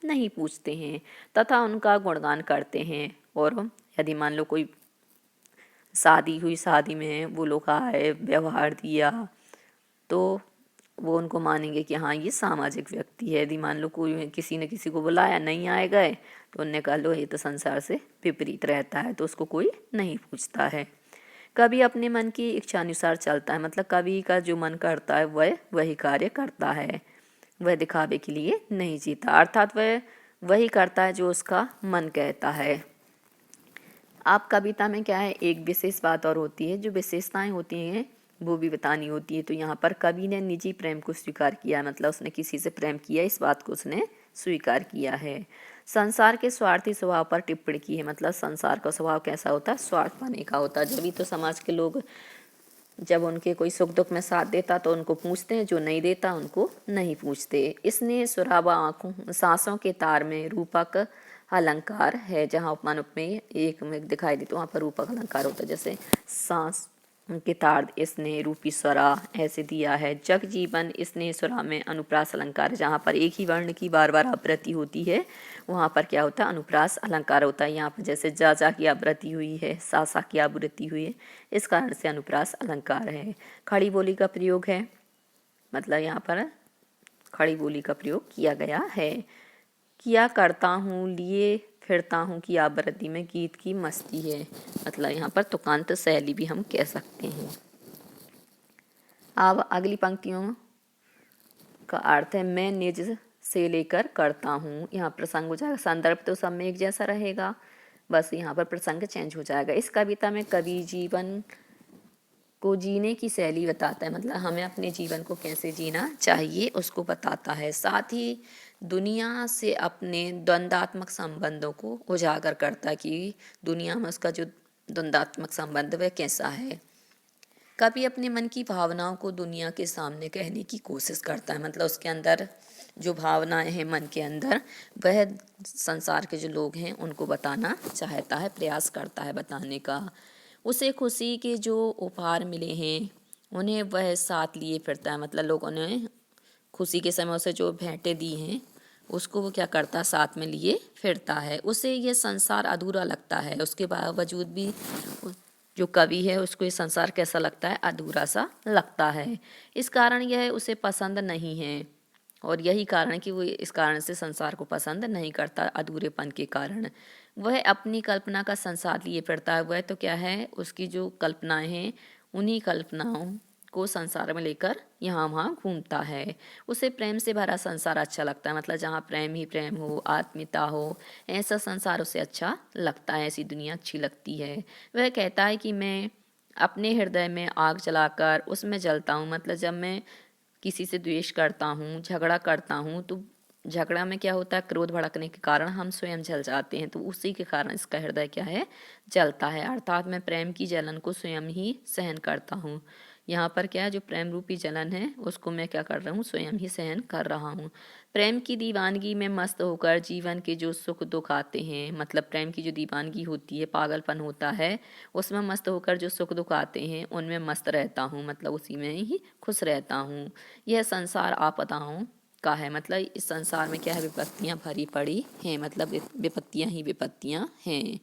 नहीं पूछते हैं तथा उनका गुणगान करते हैं। और यदि मान लो कोई शादी हुई, शादी में वो लोग आए, व्यवहार दिया, तो वो उनको मानेंगे कि हाँ ये सामाजिक व्यक्ति है। यदि मान लो कोई किसी ने किसी को बुलाया, नहीं आए गए, तो उनने कहा लो ये तो संसार से विपरीत रहता है, तो उसको कोई नहीं पूछता है। कवि अपने मन की इच्छानुसार चलता है, मतलब कवि का जो मन करता है वह वही कार्य करता है, वह दिखावे के लिए नहीं जीता, अर्थात वह वही करता है जो उसका मन कहता है। आप कविता में क्या है, एक विशेष बात और होती है, जो विशेषताएं होती हैं वो भी बतानी होती है। तो यहाँ पर कवि ने निजी प्रेम को स्वीकार किया, मतलब उसने किसी से प्रेम किया, इस बात को उसने स्वीकार किया है। संसार के स्वार्थी स्वभाव पर टिप्पणी की है, मतलब संसार का स्वभाव कैसा होता है, स्वार्थ पाने का होता है। जब भी तो समाज के लोग जब उनके कोई सुख दुख में साथ देता तो उनको पूछते हैं, जो नहीं देता उनको नहीं पूछते। इसने सुराबा आंखों सांसों के तार में रूपक अलंकार है, जहाँ उपमान उपमेय एक में दिखाई दे तो वहाँ पर रूपक अलंकार होता है। जैसे सांस के तार इसने रूपी स्वरा ऐसे दिया है। जग जीवन इसने स्वरा में अनुप्रास अलंकार, जहाँ पर एक ही वर्ण की बार बार आवृत्ति होती है वहाँ पर क्या होता है, अनुप्रास अलंकार होता है। यहाँ पर जैसे जा की आवृत्ति हुई है, सा की आवृत्ति हुई है, इस कारण से अनुप्रास अलंकार है। खड़ी बोली का प्रयोग है, मतलब यहाँ पर खड़ी बोली का प्रयोग किया गया है। किया करता हूँ, लिए फिरता हूँ की आवृत्ति में गीत की मस्ती है, मतलब यहाँ पर तुकांत शैली भी हम कह सकते हैं। अब अगली पंक्तियों का अर्थ है, मैं निज से लेकर करता हूँ। यहाँ प्रसंग हो जाएगा, संदर्भ तो सब में एक जैसा रहेगा, बस यहाँ पर प्रसंग चेंज हो जाएगा। इस कविता में कवि जीवन को जीने की शैली बताता है, मतलब हमें अपने जीवन को कैसे जीना चाहिए उसको बताता है। साथ ही दुनिया से अपने द्वंद्वात्मक संबंधों को उजागर करता है कि दुनिया में उसका जो द्वंद्वात्मक संबंध वह कैसा है। कवि अपने मन की भावनाओं को दुनिया के सामने कहने की कोशिश करता है, मतलब उसके अंदर जो भावनाएं हैं मन के अंदर, वह संसार के जो लोग हैं उनको बताना चाहता है, प्रयास करता है बताने का। उसे खुशी के जो उपहार मिले हैं उन्हें वह साथ लिए फिरता है, मतलब लोगों ने खुशी के समय उसे जो भेंटें दी हैं उसको वो क्या करता है, साथ में लिए फिरता है। उसे ये संसार अधूरा लगता है, उसके बावजूद भी जो कवि है उसको ये संसार कैसा लगता है, अधूरा सा लगता है। इस कारण यह उसे पसंद नहीं है, और यही कारण है कि वो इस कारण से संसार को पसंद नहीं करता, अधूरेपन के कारण। वह अपनी कल्पना का संसार लिए फिरता है, वह तो क्या है, उसकी जो कल्पनाएं हैं उन्हीं कल्पनाओं को संसार में लेकर यहाँ वहाँ घूमता है। उसे प्रेम से भरा संसार अच्छा लगता है, मतलब जहाँ प्रेम ही प्रेम हो, आत्मीयता हो, ऐसा संसार उसे अच्छा लगता है, ऐसी दुनिया अच्छी लगती है। वह कहता है कि मैं अपने हृदय में आग जलाकर उसमें जलता हूँ, मतलब जब मैं किसी से द्वेष करता हूँ, झगड़ा करता हूँ, तो झगड़ा में क्या होता है, क्रोध भड़कने के कारण हम स्वयं जल जाते हैं, तो उसी के कारण इसका हृदय क्या है, जलता है। अर्थात मैं प्रेम की जलन को स्वयं ही सहन करता हूँ। यहाँ पर क्या है, जो प्रेम रूपी जलन है उसको मैं क्या कर रहा हूँ, स्वयं ही सहन कर रहा हूँ। प्रेम की दीवानगी में मस्त होकर जीवन के जो सुख दुख आते हैं, मतलब प्रेम की जो दीवानगी होती है, पागलपन होता है, उसमें मस्त होकर जो सुख दुख आते हैं उनमें मस्त रहता हूँ, मतलब उसी में ही खुश रहता हूँ। यह संसार आपदाओं का है, मतलब इस संसार में क्या है, विपत्तियां भरी पड़ी हैं, मतलब विपत्तियां ही विपत्तियां हैं।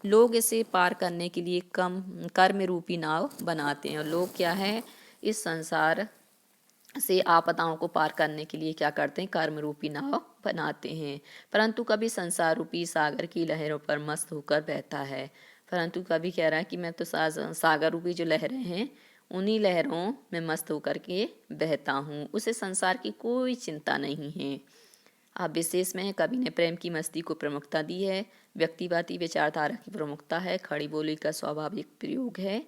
लोग इसे पार करने के लिए कम कर्म रूपी नाव बनाते हैं, और लोग क्या है, इस संसार से आपदाओं को पार करने के लिए क्या करते हैं, कर्म रूपी नाव बनाते हैं। परंतु कभी संसार रूपी सागर की लहरों पर मस्त होकर बहता है, परंतु कभी कह रहा है कि मैं तो सागर रूपी जो लहरें हैं उन्हीं लहरों में मस्त होकर के बहता हूँ, उसे संसार की कोई चिंता नहीं है। अब विशेष में कवि ने प्रेम की मस्ती को प्रमुखता दी है, व्यक्तिवादी विचारधारा की प्रमुखता है, खड़ी बोली का स्वाभाविक प्रयोग है,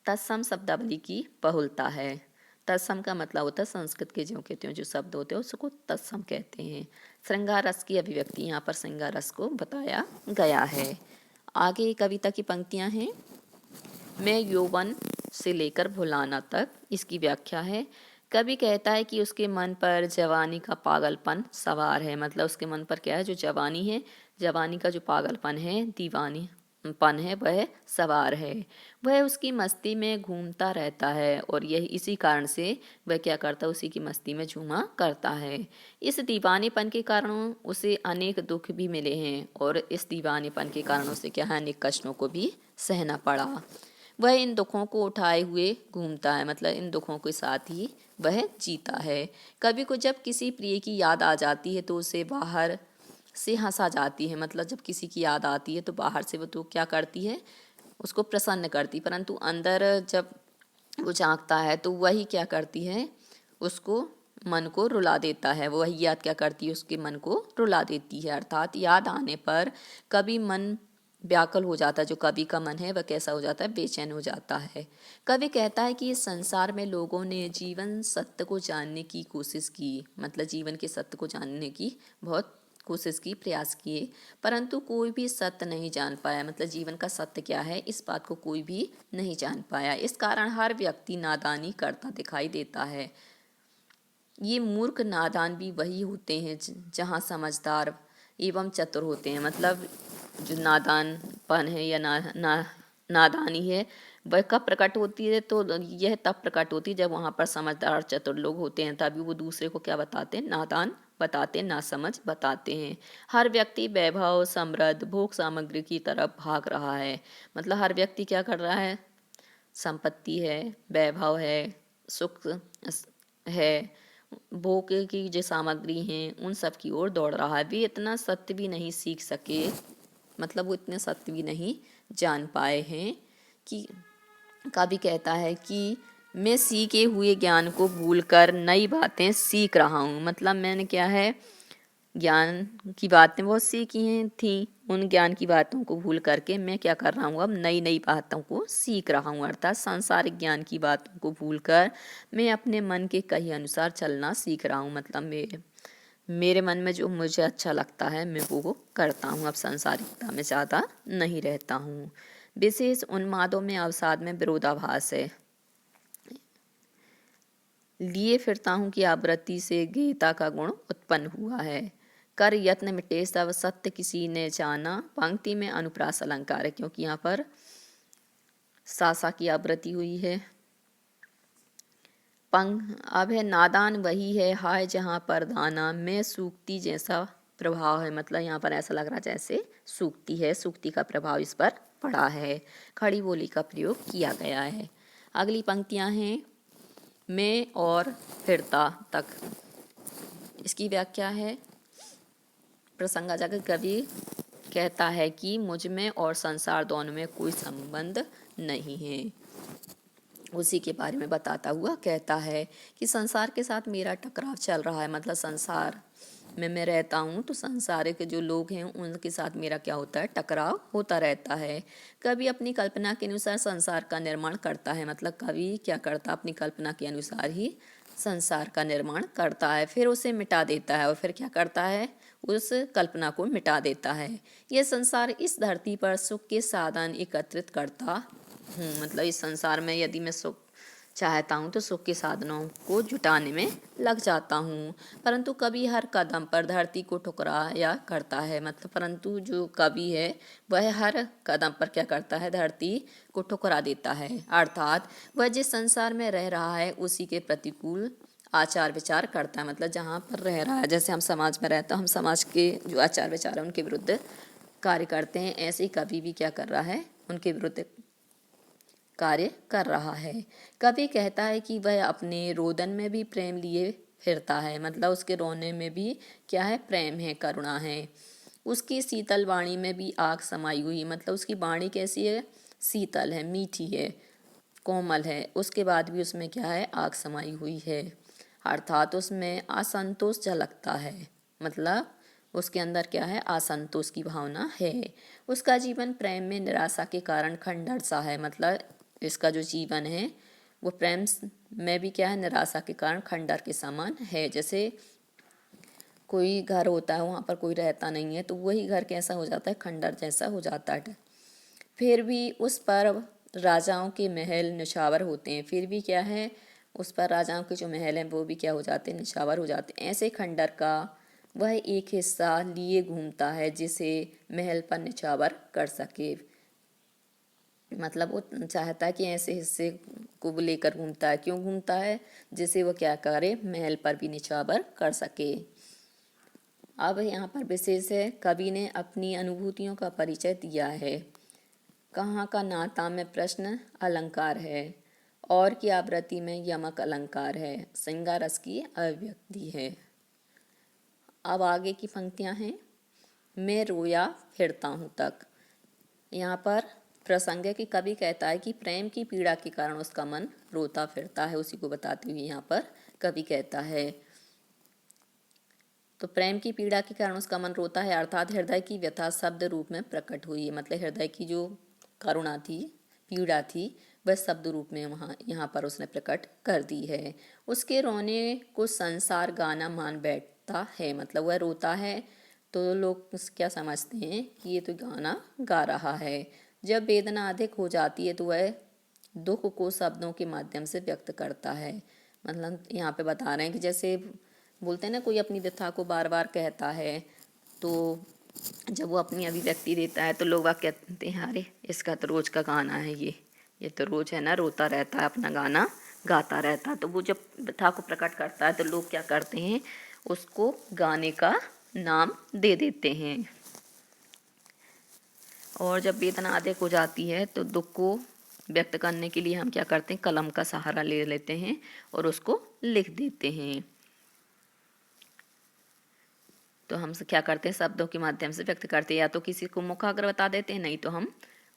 तत्सम शब्दावली की बहुलता है। तत्सम का मतलब होता है संस्कृत के ज्यों के त्यों जो शब्द होते हैं उसको तत्सम कहते हैं। श्रृंगार रस की अभिव्यक्ति, यहाँ पर श्रृंगार रस को बताया गया है। आगे कविता की पंक्तियाँ हैं, मैं यौवन से लेकर भुलाना तक, इसकी व्याख्या है। कवि कहता है कि उसके मन पर जवानी का पागलपन सवार है, मतलब उसके मन पर क्या है, जो जवानी है, जवानी का जो पागलपन है, दीवानी पन है वह सवार है। वह उसकी मस्ती में घूमता रहता है और यही इसी कारण से वह क्या करता है, उसी की मस्ती में झूमा करता है। इस दीवानेपन के कारण उसे अनेक दुख भी मिले हैं और इस दीवानेपन के कारण उसे क्या है, अनेक कष्टों को भी सहना पड़ा। वह इन दुखों को उठाए हुए घूमता है, मतलब इन दुखों के साथ ही वह जीता है। कवि को जब किसी प्रिय की याद आ जाती है तो उसे बाहर से हंसा जाती है, मतलब जब किसी की याद आती है तो बाहर से वो तो क्या करती है, उसको प्रसन्न करती, परंतु अंदर जब वो झांकता है तो वही क्या करती है, उसको मन को रुला देता है। वही याद क्या करती है, उसके मन को रुला देती है। अर्थात याद आने पर कभी मन व्याकुल हो जाता है, जो कवि का मन है वह कैसा हो जाता है, बेचैन हो जाता है। कवि कहता है कि इस संसार में लोगों ने जीवन सत्य को जानने की कोशिश की, मतलब जीवन के सत्य को जानने की बहुत कोशिश की, प्रयास किए, परंतु कोई भी सत्य नहीं जान पाया, मतलब जीवन का सत्य क्या है इस बात को कोई भी नहीं जान पाया। इस कारण हर व्यक्ति नादानी करता दिखाई देता है। ये मूर्ख नादान भी वही होते हैं जहाँ समझदार एवं चतुर होते हैं, मतलब जो नादानपन है या नादानी है वह कब प्रकट होती है, तो यह तब प्रकट होती है जब वहाँ पर समझदार चतुर लोग होते हैं, तभी वो दूसरे को क्या बताते हैं, नादान बताते, नासमझ बताते हैं। हर व्यक्ति वैभव, समृद्ध, भोग सामग्री की तरफ भाग रहा है, मतलब हर व्यक्ति क्या कर रहा है, संपत्ति है, वैभव है, सुख है, भोग की जो सामग्री हैं उन सब की ओर दौड़ रहा है। वे इतना सत्य भी नहीं सीख सके, मतलब वो इतने सत्य भी नहीं जान पाए हैं कि कवि कहता है कि मैं सीखे हुए ज्ञान को भूलकर नई बातें सीख रहा हूँ, मतलब मैंने क्या है, ज्ञान की बातें बहुत सीखी हैं थी, उन ज्ञान की बातों को भूल करके मैं क्या कर रहा हूँ, अब नई नई बातों को सीख रहा हूँ। अर्थात सांसारिक ज्ञान की बातों को भूलकर मैं अपने मन के कहे अनुसार चलना सीख रहा हूँ, मतलब मेरे मन में जो मुझे अच्छा लगता है मैं वो करता हूँ, अब सांसारिकता में ज़्यादा नहीं रहता हूँ। विशेष उन्मादों में अवसाद में विरोधाभास है, लिए फिरता हूँ कि आवृत्ति से गीता का गुण उत्पन्न हुआ है। कर यत्न मिटे सब सत्य किसी ने जाना, पंक्ति में अनुप्रास अलंकार है क्योंकि यहाँ पर सासा की आवृत्ति हुई है। अब है नादान वही है हाय जहाँ पर दाना, मैं सूक्ति जैसा प्रभाव है, मतलब यहाँ पर ऐसा लग रहा है जैसे सूक्ति है, सूक्ति का प्रभाव इस पर पड़ा है, खड़ी बोली का प्रयोग किया गया है। अगली पंक्तियाँ हैं मैं और फिरता तक। इसकी व्याख्या है, प्रसंगाजागर कवि कहता है कि मुझ में और संसार दोनों में कोई संबंध नहीं है, उसी के बारे में बताता हुआ कहता है कि संसार के साथ मेरा टकराव चल रहा है, मतलब संसार में मैं रहता हूँ तो संसार के जो लोग हैं उनके साथ मेरा क्या होता है, टकराव होता रहता है। कवि अपनी कल्पना के अनुसार संसार का निर्माण करता है, मतलब कवि क्या करता है, अपनी कल्पना के अनुसार ही संसार का निर्माण करता है, फिर उसे मिटा देता है और फिर क्या करता है, उस कल्पना को मिटा देता है। यह संसार इस धरती पर सुख के साधन एकत्रित करता हूँ, मतलब इस संसार में यदि मैं सुख चाहता हूँ तो सुख के साधनों को जुटाने में लग जाता हूँ, परंतु कवि हर कदम पर धरती को ठुकराया करता है, मतलब परंतु जो कवि है वह हर कदम पर क्या करता है, धरती को ठुकरा देता है। अर्थात वह जिस संसार में रह रहा है उसी के प्रतिकूल आचार विचार करता है, मतलब जहाँ पर रह रहा है, जैसे हम समाज में रहते हैं हम समाज के जो आचार विचार है उनके विरुद्ध कार्य करते हैं, ऐसे ही कवि भी क्या कर रहा है, उनके विरुद्ध कार्य कर रहा है। कवि कहता है कि वह अपने रोदन में भी प्रेम लिए फिरता है, मतलब उसके रोने में भी क्या है, प्रेम है, करुणा है। उसकी शीतल वाणी में भी आग समाई हुई, मतलब उसकी वाणी कैसी है, शीतल है, मीठी है, कोमल है, उसके बाद भी उसमें क्या है, आग समाई हुई है। अर्थात उसमें असंतोष झलकता है, मतलब उसके अंदर क्या है, असंतोष की भावना है। उसका जीवन प्रेम में निराशा के कारण खंडर सा है, मतलब इसका जो जीवन है वो प्रेम में भी क्या है, निराशा के कारण खंडर के समान है। जैसे कोई घर होता है वहाँ पर कोई रहता नहीं है तो वही घर कैसा हो जाता है, खंडर जैसा हो जाता है। फिर भी उस पर राजाओं के महल निछावर होते हैं, फिर भी क्या है, उस पर राजाओं के जो महल हैं वो भी क्या हो जाते हैं, निछावर हो जाते हैं। ऐसे खंडर का वह एक हिस्सा लिए घूमता है जिसे महल पर निछावर कर सके, मतलब वो चाहता है कि ऐसे हिस्से को वो लेकर घूमता है। क्यों घूमता है? जिससे वो क्या करे, महल पर भी निछावर कर सके। अब यहाँ पर विशेष है, कवि ने अपनी अनुभूतियों का परिचय दिया है। कहाँ का नाता में प्रश्न अलंकार है और की आवृत्ति में यमक अलंकार है, श्रृंगार रस की अभिव्यक्ति है। अब आगे की पंक्तियाँ हैं। मैं रोया फिरता हूँ तक। यहाँ पर प्रसंग है कि कवि कहता है कि प्रेम की पीड़ा के कारण उसका मन रोता फिरता है, उसी को बताते हुए यहाँ पर कवि कहता है। तो प्रेम की पीड़ा के कारण उसका मन रोता है अर्थात हृदय की व्यथा शब्द रूप में प्रकट हुई है। मतलब हृदय की जो करुणा थी, पीड़ा थी, वह शब्द रूप में वहाँ यहाँ पर उसने प्रकट कर दी है। उसके रोने को संसार गाना मान बैठता है। मतलब वह रोता है तो लोग क्या समझते हैं कि ये तो गाना गा रहा है। जब वेदना अधिक हो जाती है तो वह दुख को शब्दों के माध्यम से व्यक्त करता है। मतलब यहाँ पे बता रहे हैं कि जैसे बोलते हैं ना, कोई अपनी व्यथा को बार बार कहता है, तो जब वो अपनी अभिव्यक्ति देता है तो लोग वाह कहते हैं अरे इसका तो रोज का गाना है, ये तो रोज है ना, रोता रहता है, अपना गाना गाता रहता है। तो वो जब व्यथा को प्रकट करता है तो लोग क्या करते हैं, उसको गाने का नाम दे देते हैं। और जब वेदना अधिक हो जाती है तो दुख को व्यक्त करने के लिए हम क्या करते हैं, कलम का सहारा ले लेते हैं और उसको लिख देते हैं। तो हम क्या करते हैं, शब्दों के माध्यम से व्यक्त करते हैं, या तो किसी को मुखाग्र बता देते हैं, नहीं तो हम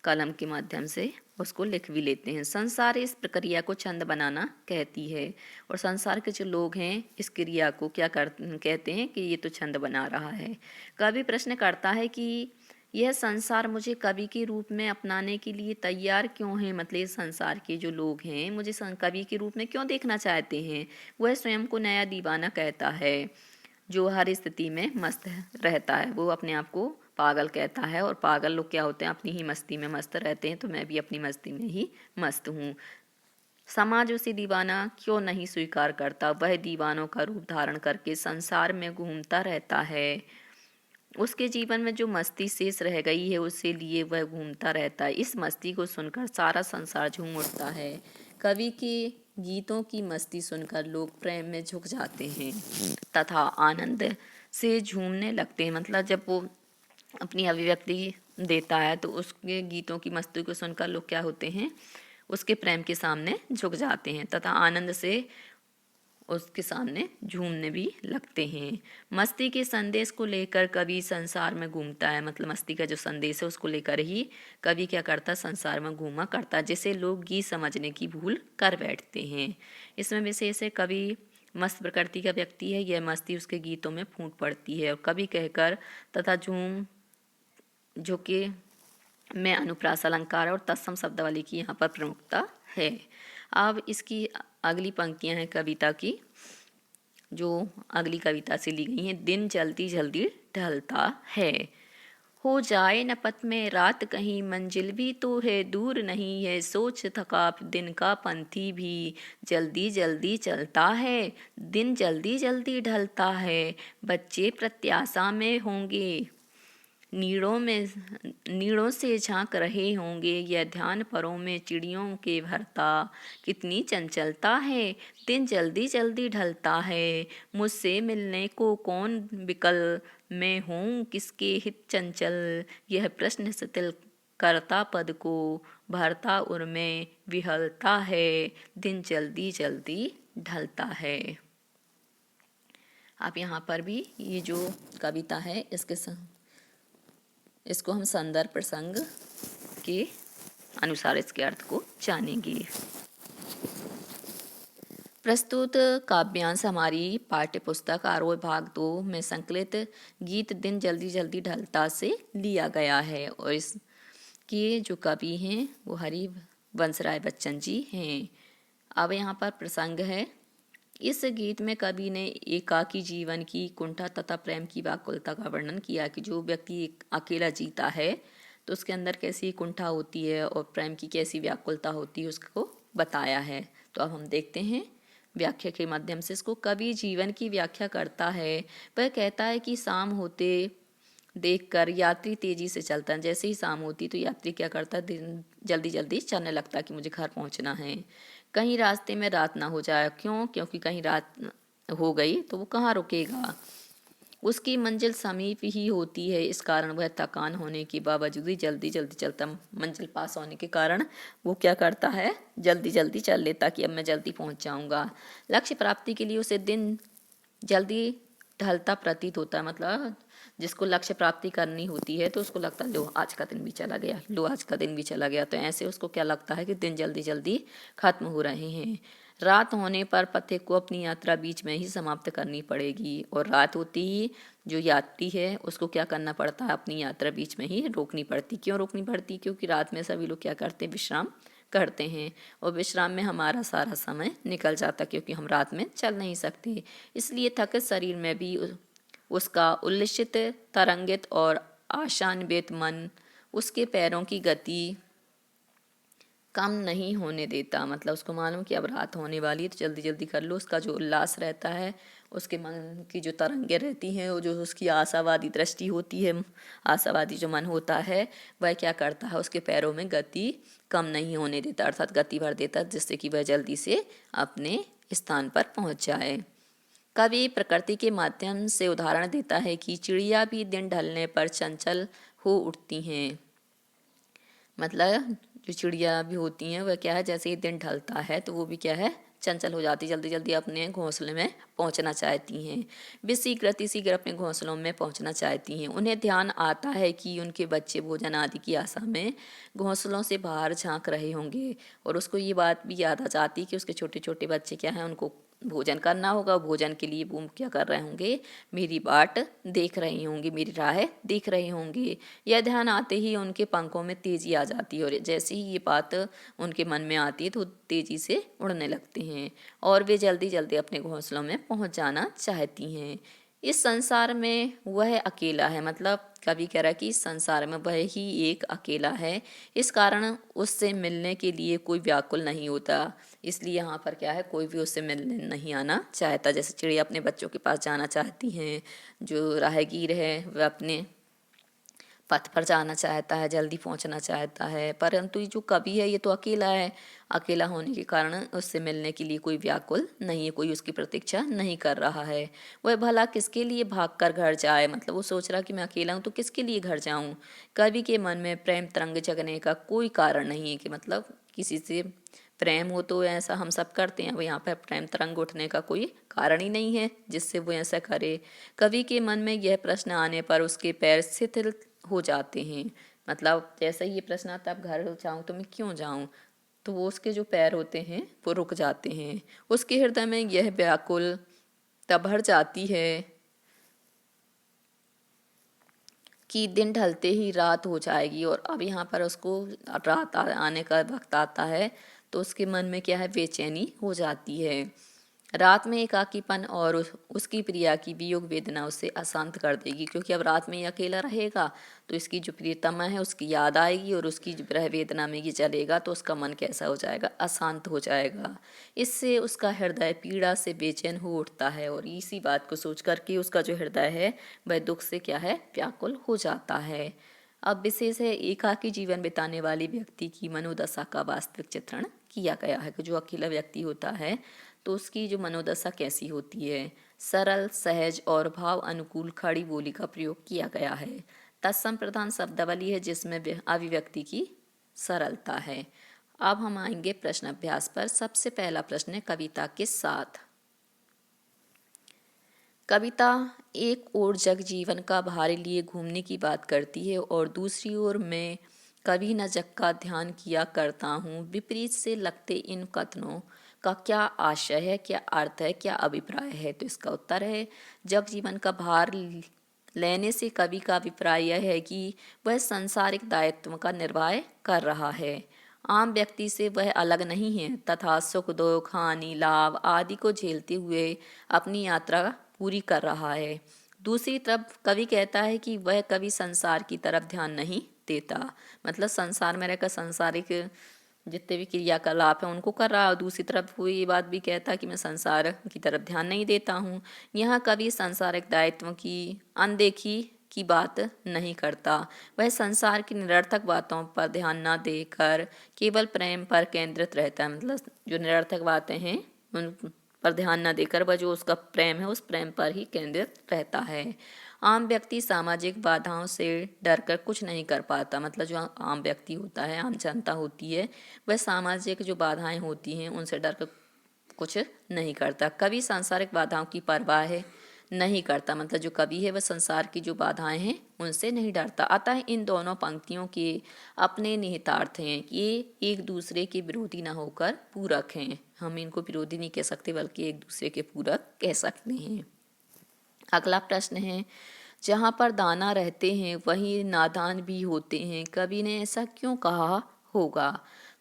कलम के माध्यम से उसको लिख भी लेते हैं। संसार इस प्रक्रिया को छंद बनाना कहती है। और संसार के जो लोग हैं इस क्रिया को क्या कहते हैं कि ये तो छंद बना रहा है। कवि प्रश्न करता है कि यह संसार मुझे कवि के रूप में अपनाने के लिए तैयार क्यों है। मतलब इस संसार के जो लोग हैं मुझे कवि के रूप में क्यों देखना चाहते हैं। वह स्वयं को नया दीवाना कहता है जो हर स्थिति में मस्त रहता है। वो अपने आप को पागल कहता है, और पागल लोग क्या होते हैं, अपनी ही मस्ती में मस्त रहते हैं। तो मैं भी अपनी मस्ती में ही मस्त हूँ। समाज उसे दीवाना क्यों नहीं स्वीकार करता। वह दीवानों का रूप धारण करके संसार में घूमता रहता है। उसके जीवन में जो मस्ती शेष रह गई है उसे लिए वह घूमता रहता है। इस मस्ती को सुनकर सारा संसार झूम उठता है। कवि के गीतों की मस्ती सुनकर लोग प्रेम में झुक जाते हैं तथा आनंद से झूमने लगते हैं। मतलब जब वो अपनी अभिव्यक्ति देता है तो उसके गीतों की मस्ती को सुनकर लोग क्या होते हैं, उसके प्रेम के सामने झुक जाते हैं तथा आनंद से उसके सामने झूमने भी लगते हैं। मस्ती के संदेश को लेकर कवि संसार में घूमता है। मतलब मस्ती का जो संदेश है उसको लेकर ही कवि क्या करता है, संसार में घूमा करता है, जिसे लोग गीत समझने की भूल कर बैठते हैं। इसमें विशेष है कवि मस्त प्रकृति का व्यक्ति है, यह मस्ती उसके गीतों में फूट पड़ती है। और कवि कहकर तथा झूम जो कि में अनुप्रास अलंकार और तत्सम शब्दावली की यहाँ पर प्रमुखता है। अब इसकी अगली पंक्तियाँ हैं कविता की, जो अगली कविता से ली गई हैं। दिन जल्दी जल्दी ढलता है, हो जाए न पथ में रात कहीं, मंजिल भी तो है दूर नहीं है। सोच थका दिन का पंथी भी जल्दी जल्दी चलता है। दिन जल्दी जल्दी ढलता है, बच्चे प्रत्याशा में होंगे, नीड़ों से झांक रहे होंगे। यह ध्यान परों में चिड़ियों के भरता, कितनी चंचलता है। दिन जल्दी जल्दी ढलता है, मुझसे मिलने को कौन विकल, मैं हूँ किसके हित चंचल। यह प्रश्न सतिल करता पद को, भरता उर में विहलता है। दिन जल्दी जल्दी ढलता है। आप यहाँ पर भी ये जो कविता है इसको हम संदर्भ प्रसंग के अनुसार इसके अर्थ को जानेंगे। प्रस्तुत काव्यांश हमारी पाठ्य पुस्तक आरोह भाग 2 में संकलित गीत दिन जल्दी जल्दी ढलता से लिया गया है। और इसके जो कवि हैं वो हरिवंश राय बच्चन जी हैं। अब यहाँ पर प्रसंग है, इस गीत में कवि ने एकाकी जीवन की कुंठा तथा प्रेम की व्याकुलता का वर्णन किया कि जो व्यक्ति अकेला जीता है तो उसके अंदर कैसी कुंठा होती है और प्रेम की कैसी व्याकुलता होती है उसको बताया है। तो अब हम देखते हैं व्याख्या के माध्यम से इसको। कवि जीवन की व्याख्या करता है। वह कहता है कि शाम होते देखकर यात्री तेजी से चलता है। जैसे ही शाम होती तो यात्री क्या करता है, दिन जल्दी जल्दी चलने लगता है कि मुझे घर पहुंचना है। कहीं रास्ते में रात ना हो जाए, क्यों? क्योंकि कहीं रात हो गई तो वो कहाँ रुकेगा। उसकी मंजिल समीप ही होती है, इस कारण वह थकान होने के बावजूद ही जल्दी जल्दी चलता। मंजिल पास होने के कारण वो क्या करता है, जल्दी जल्दी चल लेता कि अब मैं जल्दी पहुंच जाऊंगा। लक्ष्य प्राप्ति के लिए उसे दिन जल्दी ढलता प्रतीत होता है। मतलब जिसको लक्ष्य प्राप्ति करनी होती है तो उसको लगता है लो आज का दिन भी चला गया, लो आज का दिन भी चला गया। तो ऐसे उसको क्या लगता है कि दिन जल्दी जल्दी खत्म हो रहे हैं। रात होने पर पथिक को अपनी यात्रा बीच में ही समाप्त करनी पड़ेगी, और रात होती ही जो यात्री है उसको क्या करना पड़ता है, अपनी यात्रा बीच में ही रोकनी पड़ती। क्यों रोकनी पड़ती? क्योंकि रात में सभी लोग क्या करते हैं, विश्राम करते हैं, और विश्राम में हमारा सारा समय निकल जाता क्योंकि हम रात में चल नहीं सकते। इसलिए थकित शरीर में भी उसका उल्लसित, तरंगित और आशान्वित मन उसके पैरों की गति कम नहीं होने देता। मतलब उसको मालूम कि अब रात होने वाली है तो जल्दी जल्दी कर लो। उसका जो उल्लास रहता है, उसके मन की जो तरंगें रहती हैं, वो जो उसकी आशावादी दृष्टि होती है, आशावादी जो मन होता है, वह क्या करता है, उसके पैरों में गति कम नहीं होने देता, अर्थात गति भर देता, जिससे कि वह जल्दी से अपने स्थान पर पहुंच जाए। कवि प्रकृति के माध्यम से उदाहरण देता है कि चिड़िया भी दिन ढलने पर चंचल हो उठती हैं। मतलब जो चिड़िया भी होती हैं वह क्या है, जैसे ही दिन ढलता है तो वो भी क्या है, चंचल हो जाती, जल्दी जल्दी अपने घोंसले में पहुंचना चाहती हैं। वे शीघ्र अपने घोंसलों में पहुंचना चाहती हैं। उन्हें ध्यान आता है कि उनके बच्चे भोजन आदि की आशा में घोंसलों से बाहर झांक रहे होंगे, और उसको ये बात भी याद आ जाती कि उसके छोटे छोटे बच्चे क्या हैं, उनको भोजन करना होगा। भोजन के लिए वो क्या कर रहे होंगे, मेरी बाट देख रहे होंगे, मेरी राह देख रहे होंगे। यह ध्यान आते ही उनके पंखों में तेजी आ जाती है, और जैसे ही ये बात उनके मन में आती है तो तेजी से उड़ने लगते हैं, और वे जल्दी जल्दी अपने घोंसलों में पहुंच जाना चाहती हैं। इस संसार में वह अकेला है। मतलब कवि कह रहा है कि इस संसार में वह ही एक अकेला है, इस कारण उससे मिलने के लिए कोई व्याकुल नहीं होता। इसलिए यहाँ पर क्या है, कोई भी उससे मिलने नहीं आना चाहता। जैसे चिड़िया अपने बच्चों के पास जाना चाहती हैं, जो राहगीर है वह अपने पथ पर जाना चाहता है, जल्दी पहुंचना चाहता है, परंतु ये जो कवि है ये तो अकेला है। अकेला होने के कारण उससे मिलने के लिए कोई व्याकुल नहीं है, कोई उसकी प्रतीक्षा नहीं कर रहा है। वह भला किसके लिए भाग कर घर जाए। मतलब वो सोच रहा कि मैं अकेला हूँ तो किसके लिए घर जाऊँ। कवि के मन में प्रेम तरंग जगने का कोई कारण नहीं है, कि मतलब किसी से प्रेम हो तो ऐसा हम सब करते हैं, वो यहाँ पर प्रेम तरंग उठने का कोई कारण ही नहीं है जिससे वो ऐसा करे। कवि के मन में यह प्रश्न आने पर उसके पैर शिथिल हो जाते हैं। मतलब जैसे ही ये प्रश्न आता है अब घर जाऊँ तो मैं क्यों जाऊँ, तो वो उसके जो पैर होते हैं वो रुक जाते हैं। उसके हृदय में यह व्याकुल तब भर जाती है कि दिन ढलते ही रात हो जाएगी, और अब यहाँ पर उसको रात आने का वक्त आता है तो उसके मन में क्या है, बेचैनी हो जाती है। रात में एकाकीपन और उसकी प्रिया की वियोग वेदना उसे अशांत कर देगी, क्योंकि अब रात में ये अकेला रहेगा तो इसकी जो प्रियतमा है उसकी याद आएगी, और उसकी जो विरह वेदना में ये चलेगा तो उसका मन कैसा हो जाएगा, अशांत हो जाएगा। इससे उसका हृदय पीड़ा से बेचैन हो उठता है, और इसी बात को सोच करके उसका जो हृदय है वह दुख से क्या है, व्याकुल हो जाता है। अब विशेष है एकाकी जीवन बिताने वाले व्यक्ति की मनोदशा का वास्तविक चित्रण किया गया है, कि जो अकेला व्यक्ति होता है तो उसकी जो मनोदशा कैसी होती है। सरल, सहज और भाव अनुकूल खड़ी बोली का प्रयोग किया गया है। तत्सम प्रधान शब्दावली है जिसमें अभिव्यक्ति की सरलता है। अब हम आएंगे प्रश्न अभ्यास पर। सबसे पहला प्रश्न है कविता के साथ। कविता एक ओर जग जीवन का भार लिए घूमने की बात करती है, और दूसरी ओर मैं कभी न जग का ध्यान किया करता हूँ। विपरीत से लगते इन कथनों का क्या आशय है, क्या अर्थ है, क्या अभिप्राय है। तो इसका उत्तर है, जग जीवन का भार लेने से कवि का अभिप्राय यह है कि वह सांसारिक दायित्व का निर्वाह कर रहा है, आम व्यक्ति से वह अलग नहीं है, तथा सुख दुख हानि लाभ आदि को झेलते हुए अपनी यात्रा पूरी कर रहा है। दूसरी तरफ कवि कहता है कि वह कभी संसार की तरफ ध्यान नहीं देता। मतलब संसार में रहकर सांसारिक जितने भी क्रियाकलाप हैं उनको कर रहा है, और दूसरी तरफ वो ये बात भी कहता है कि मैं संसार की तरफ ध्यान नहीं देता हूँ। यहाँ कवि सांसारिक दायित्व की अनदेखी की बात नहीं करता। वह संसार की निरर्थक बातों पर ध्यान न देकर केवल प्रेम पर केंद्रित रहता है। मतलब जो निरर्थक बातें हैं उन पर ध्यान न देकर वह जो उसका प्रेम है उस प्रेम पर ही केंद्रित रहता है। आम व्यक्ति सामाजिक बाधाओं से डरकर कुछ नहीं कर पाता। मतलब जो आम व्यक्ति होता है, आम जनता होती है, वह सामाजिक जो बाधाएं होती हैं उनसे डरकर कुछ नहीं करता। कवि सांसारिक बाधाओं की परवाह नहीं करता। मतलब जो कवि है वह संसार की जो बाधाएं हैं उनसे नहीं डरता। अतः इन दोनों पंक्तियों के अपने निहितार्थ हैं कि ये एक दूसरे के विरोधी न होकर पूरक हैं। हम इनको विरोधी नहीं कह सकते बल्कि एक दूसरे के पूरक कह सकते हैं। अगला प्रश्न है, जहाँ पर दाना रहते हैं वहीं नादान भी होते हैं, कवि ने ऐसा क्यों कहा होगा?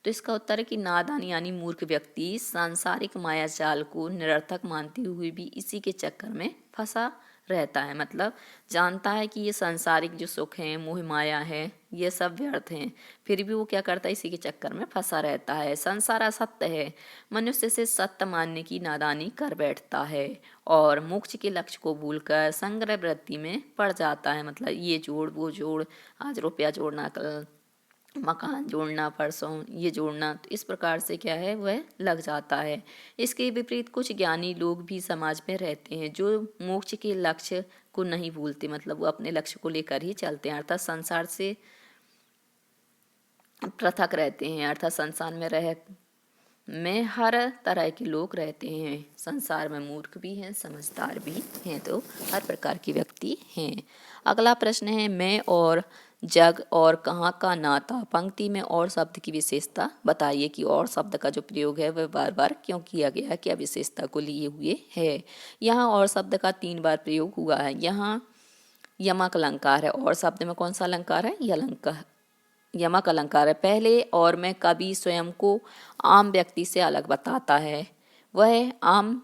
तो इसका उत्तर है कि नादान यानी मूर्ख व्यक्ति सांसारिक माया जाल को निरर्थक मानते हुए भी इसी के चक्कर में फंसा रहता है। मतलब जानता है कि ये सांसारिक जो सुख है, मोह माया है, ये सब व्यर्थ हैं, फिर भी वो क्या करता है, इसी के चक्कर में फंसा रहता है। संसार असत्य है, मनुष्य से सत्य मानने की नादानी कर बैठता है और मोक्ष के लक्ष्य को भूलकर संग्रह वृत्ति में पड़ जाता है। मतलब ये जोड़ वो जोड़, आज रुपया जोड़ना, कल मकान जोड़ना, परसों ये जोड़ना, तो इस प्रकार से क्या है वह लग जाता है। इसके विपरीत कुछ ज्ञानी लोग भी समाज में रहते हैं जो मोक्ष के लक्ष्य को नहीं भूलते। मतलब वो अपने लक्ष्य को लेकर ही चलते हैं, अर्थात संसार से पृथक रहते हैं। अर्थात संसार में हर तरह के लोग रहते हैं। संसार में मूर्ख भी हैं, समझदार भी हैं, तो हर प्रकार के व्यक्ति हैं। अगला प्रश्न है, मैं और जग और कहाँ का नाता। पंक्ति में और शब्द की विशेषता बताइए कि और शब्द का जो प्रयोग है वह बार बार क्यों किया गया है, क्या विशेषता को लिए हुए है। यहाँ और शब्द का 3 बार प्रयोग हुआ है। यहाँ यमक अलंकार है। और शब्द में कौन सा अलंकार है, यमक अलंकार है। पहले और में कवि स्वयं को आम व्यक्ति से अलग बताता है। वह आम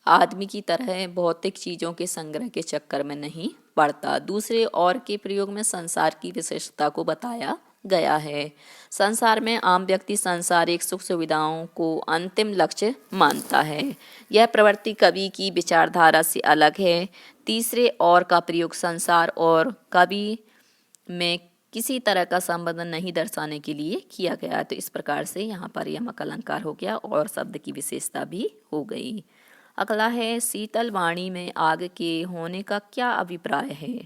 आदमी की तरह भौतिक चीज़ों के संग्रह के चक्कर में नहीं पड़ता। दूसरे और के प्रयोग में संसार की विशेषता को बताया गया है। संसार में आम व्यक्ति सांसारिक सुख सुविधाओं को अंतिम लक्ष्य मानता है। यह प्रवृत्ति कवि की विचारधारा से अलग है। तीसरे और का प्रयोग संसार और कवि में किसी तरह का संबंध नहीं दर्शाने के लिए किया गया। तो इस प्रकार से यहाँ पर यमक अलंकार हो गया और शब्द की विशेषता भी हो गई। अगला है, शीतल वाणी में आग के होने का क्या अभिप्राय है।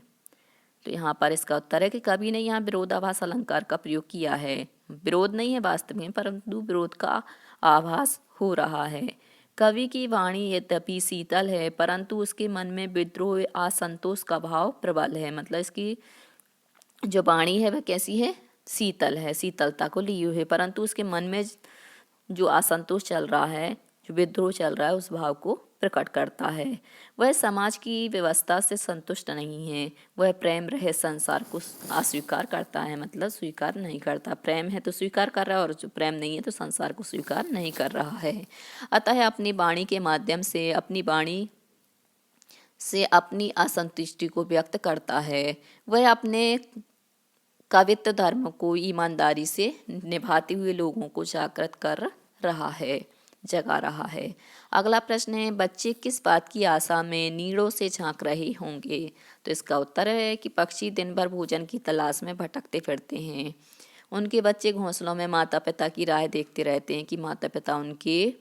तो यहाँ पर इसका उत्तर है कि कवि ने यहाँ विरोधाभास अलंकार का प्रयोग किया है। विरोध नहीं है वास्तव में, परंतु विरोध का आभास हो रहा है। कवि की वाणी यद्यपि शीतल है परंतु उसके मन में विद्रोह असंतोष का भाव प्रबल है। मतलब इसकी जो वाणी है वह कैसी है, शीतल है, शीतलता को ली हुई है, परंतु उसके मन में जो असंतोष चल रहा है, जो विद्रोह चल रहा है, उस भाव को प्रकट करता है। वह समाज की व्यवस्था से संतुष्ट नहीं है। वह प्रेम रहे संसार को अस्वीकार करता है। मतलब स्वीकार नहीं करता। प्रेम है तो स्वीकार कर रहा है और जो प्रेम नहीं है तो संसार को स्वीकार नहीं कर रहा है। अतः अपनी वाणी के माध्यम से अपनी असंतुष्टि को व्यक्त करता है। वह अपने कवित्व धर्म को ईमानदारी से निभाते हुए लोगों को जागृत कर रहा है, जगा रहा है। अगला प्रश्न है, बच्चे किस बात की आशा में नीड़ों से झांक रहे होंगे। तो इसका उत्तर है कि पक्षी दिन भर भोजन की तलाश में भटकते फिरते हैं। उनके बच्चे घोंसलों में माता पिता की राह देखते रहते हैं कि माता पिता उनके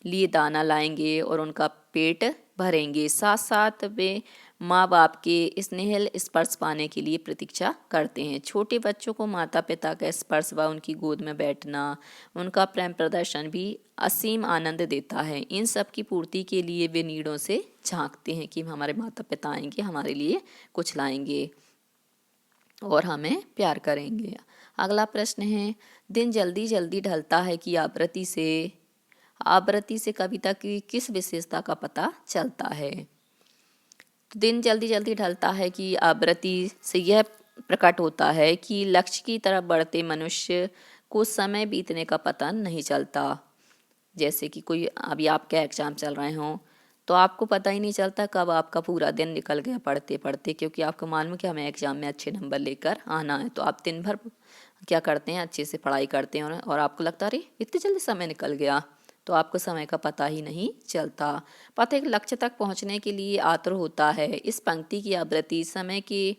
लिए दाना लाएंगे और उनका पेट भरेंगे। साथ साथ वे माँ बाप के स्नेह स्पर्श पाने के लिए प्रतीक्षा करते हैं। छोटे बच्चों को माता पिता का स्पर्श व उनकी गोद में बैठना, उनका प्रेम प्रदर्शन भी असीम आनंद देता है। इन सब की पूर्ति के लिए वे नीड़ों से झांकते हैं कि हमारे माता पिता आएंगे, हमारे लिए कुछ लाएंगे और हमें प्यार करेंगे। अगला प्रश्न है, दिन जल्दी जल्दी ढलता है कि आवृत्ति से कविता की किस विशेषता का पता चलता है। दिन जल्दी जल्दी ढलता है कि आवृत्ति से यह प्रकट होता है कि लक्ष्य की तरफ बढ़ते मनुष्य को समय बीतने का पता नहीं चलता। जैसे कि कोई अभी आपके एग्जाम चल रहे हों तो आपको पता ही नहीं चलता कब आपका पूरा दिन निकल गया पढ़ते पढ़ते, क्योंकि आपको मालूम है कि हमें एग्जाम में अच्छे नंबर लेकर आना है। तो आप दिन भर क्या करते हैं, अच्छे से पढ़ाई करते हैं और आपको लगता है अरे इतनी जल्दी समय निकल गया, तो आपको समय का पता ही नहीं चलता। पथ एक लक्ष्य तक पहुंचने के लिए आतुर होता है। इस पंक्ति की आवृत्ति समय की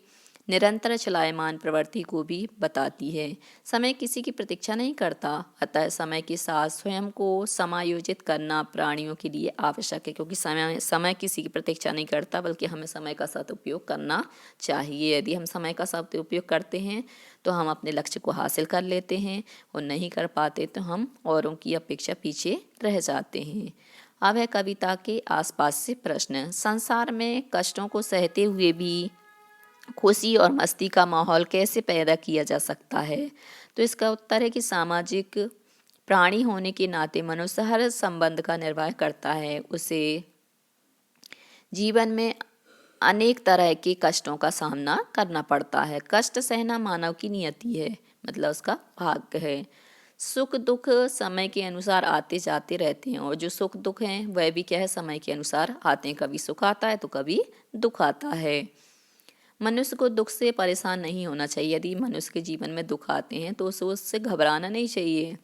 निरंतर चलायमान प्रवृत्ति को भी बताती है। समय किसी की प्रतीक्षा नहीं करता, अतः समय के साथ स्वयं को समायोजित करना प्राणियों के लिए आवश्यक है, क्योंकि समय समय किसी की प्रतीक्षा नहीं करता, बल्कि हमें समय का सदुपयोग करना चाहिए। यदि हम समय का सदुपयोग करते हैं तो हम अपने लक्ष्य को हासिल कर लेते हैं, और नहीं कर पाते तो हम औरों की अपेक्षा पीछे रह जाते हैं। अब है कविता के आसपास से प्रश्न। संसार में कष्टों को सहते हुए भी खुशी और मस्ती का माहौल कैसे पैदा किया जा सकता है? तो इसका उत्तर है कि सामाजिक प्राणी होने के नाते मनुष्य हर संबंध का निर्वाह करता है। उसे जीवन में अनेक तरह के कष्टों का सामना करना पड़ता है। कष्ट सहना मानव की नियति है, मतलब उसका भाग्य है। सुख दुख समय के अनुसार आते जाते रहते हैं, और जो सुख दुख हैं वह भी क्या है, समय के अनुसार आते हैं। कभी सुख आता है तो कभी दुख आता है। मनुष्य को दुख से परेशान नहीं होना चाहिए। यदि मनुष्य के जीवन में दुख आते हैं तो उसे उससे घबराना नहीं चाहिए,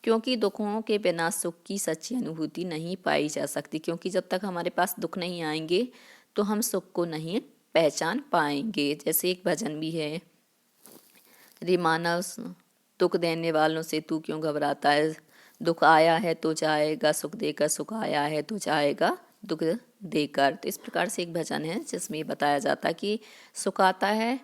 क्योंकि दुखों के बिना सुख की सच्ची अनुभूति नहीं पाई जा सकती। क्योंकि जब तक हमारे पास दुख नहीं आएंगे तो हम सुख को नहीं पहचान पाएंगे। जैसे एक भजन भी है, रे मानव दुख देने वालों से तू क्यों घबराता है, दुख आया है तो जाएगा सुख देकर, सुख आया है तो जाएगा दुख देकर। तो इस प्रकार से एक भजन है जिसमें ये बताया जाता है कि सुख आता है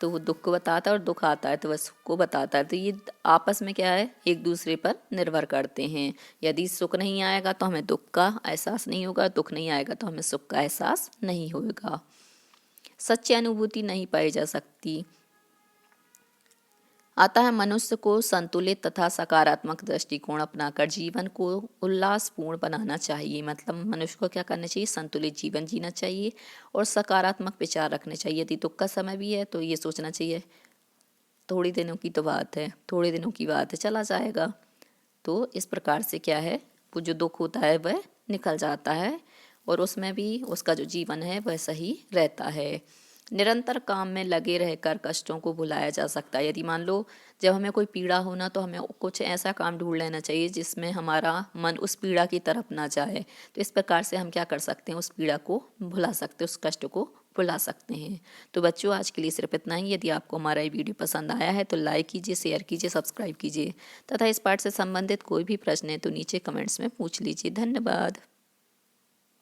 तो वो दुख को बताता है, और दुख आता है तो वह सुख को बताता है। तो ये आपस में क्या है, एक दूसरे पर निर्भर करते हैं। यदि सुख नहीं आएगा तो हमें दुख का एहसास नहीं होगा, दुख नहीं आएगा तो हमें सुख का एहसास नहीं होगा। सच्ची अनुभूति नहीं पाई जा सकती। अतः मनुष्य को संतुलित तथा सकारात्मक दृष्टिकोण अपनाकर जीवन को उल्लासपूर्ण बनाना चाहिए। मतलब मनुष्य को क्या करना चाहिए, संतुलित जीवन जीना चाहिए और सकारात्मक विचार रखने चाहिए। यदि दुख का समय भी है तो ये सोचना चाहिए थोड़ी दिनों की तो बात है, थोड़े दिनों की बात है, चला जाएगा। तो इस प्रकार से क्या है, वो जो दुख होता है वह निकल जाता है, और उसमें भी उसका जो जीवन है वह सही रहता है। निरंतर काम में लगे रहकर कष्टों को भुलाया जा सकता है। यदि मान लो जब हमें कोई पीड़ा हो ना, तो हमें कुछ ऐसा काम ढूंढ लेना चाहिए जिसमें हमारा मन उस पीड़ा की तरफ ना जाए। तो इस प्रकार से हम क्या कर सकते हैं, उस पीड़ा को भुला सकते हैं, उस कष्ट को भुला सकते हैं। तो बच्चों, आज के लिए सिर्फ इतना ही। यदि आपको हमारा ये वीडियो पसंद आया है तो लाइक कीजिए, शेयर कीजिए, सब्सक्राइब कीजिए, तथा इस पाठ से संबंधित कोई भी प्रश्न है तो नीचे कमेंट्स में पूछ लीजिए। धन्यवाद।